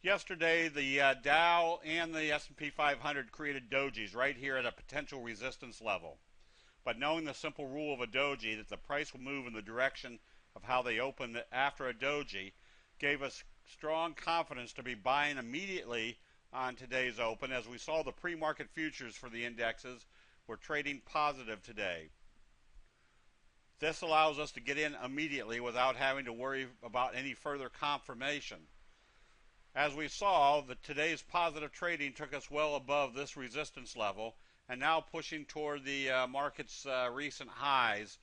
Yesterday, the Dow and the S&P 500 created dojis right here at a potential resistance level. But knowing the simple rule of a doji, that the price will move in the direction of how they open after a doji, gave us strong confidence to be buying immediately on today's open, as we saw the pre-market futures for the indexes were trading positive today. This allows us to get in immediately without having to worry about any further confirmation. As we saw, today's positive trading took us well above this resistance level and now pushing toward the market's recent highs.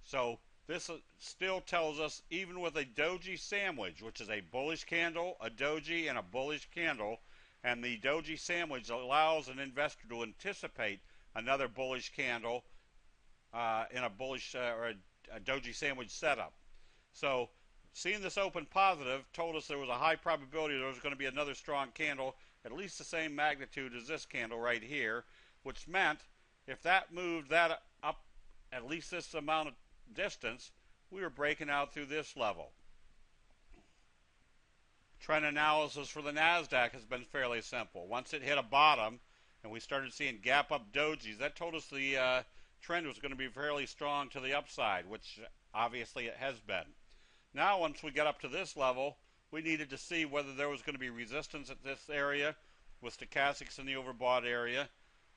So this still tells us, even with a doji sandwich, which is a bullish candle, a doji, and a bullish candle, and the doji sandwich allows an investor to anticipate another bullish candle in a bullish or a doji sandwich setup. So seeing this open positive told us there was a high probability there was going to be another strong candle, at least the same magnitude as this candle right here, which meant if that moved that up at least this amount of distance, we were breaking out through this level. Trend analysis for the NASDAQ has been fairly simple. Once it hit a bottom and we started seeing gap up dojis, that told us the trend was going to be fairly strong to the upside, which obviously it has been. Now, once we got up to this level, we needed to see whether there was going to be resistance at this area with stochastics in the overbought area,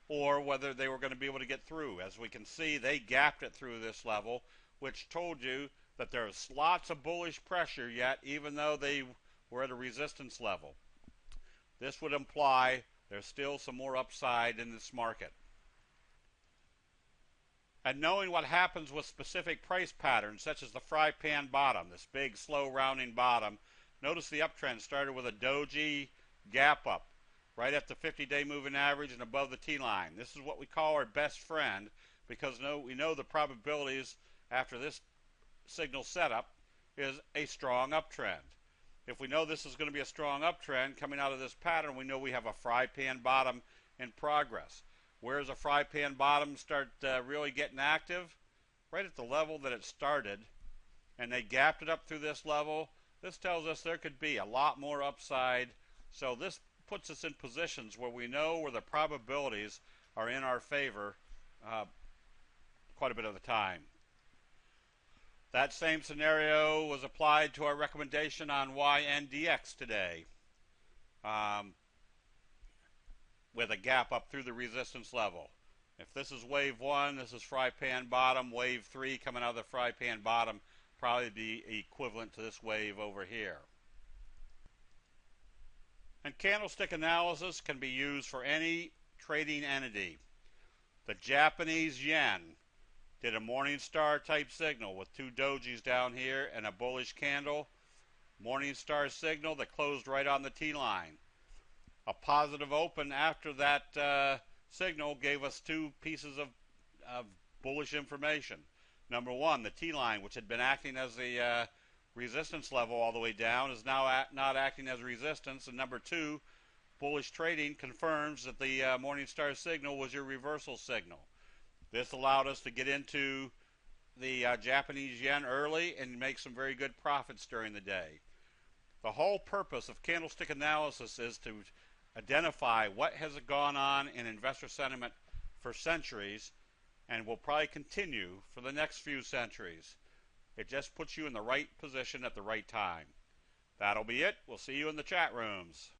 or whether they were going to be able to get through. As we can see, they gapped it through this level, which told you that there's lots of bullish pressure yet, even though they were at a resistance level. This would imply there's still some more upside in this market. And knowing what happens with specific price patterns, such as the fry pan bottom, this big slow rounding bottom, notice the uptrend started with a doji gap up right at the 50-day moving average and above the T-line. This is what we call our best friend, because we know the probabilities after this signal setup is a strong uptrend. If we know this is going to be a strong uptrend coming out of this pattern, we know we have a fry pan bottom in progress. Where does a fry pan bottom start really getting active? Right at the level that it started, and they gapped it up through this level. This tells us there could be a lot more upside. So this puts us in positions where we know where the probabilities are in our favor quite a bit of the time. That same scenario was applied to our recommendation on YNDX today, with a gap up through the resistance level. If this is wave 1, this is fry pan bottom. Wave 3 coming out of the fry pan bottom probably be equivalent to this wave over here. And candlestick analysis can be used for any trading entity. The Japanese yen did a morning star type signal with two dojis down here and a bullish candle. Morning star signal that closed right on the T-line. A positive open after that signal gave us two pieces of bullish information. Number one, the T-line, which had been acting as the resistance level all the way down, is now not acting as resistance. And number two, bullish trading confirms that the Morningstar signal was your reversal signal. This allowed us to get into the Japanese yen early and make some very good profits during the day. The whole purpose of candlestick analysis is to identify what has gone on in investor sentiment for centuries and will probably continue for the next few centuries. It just puts you in the right position at the right time. That'll be it. We'll see you in the chat rooms.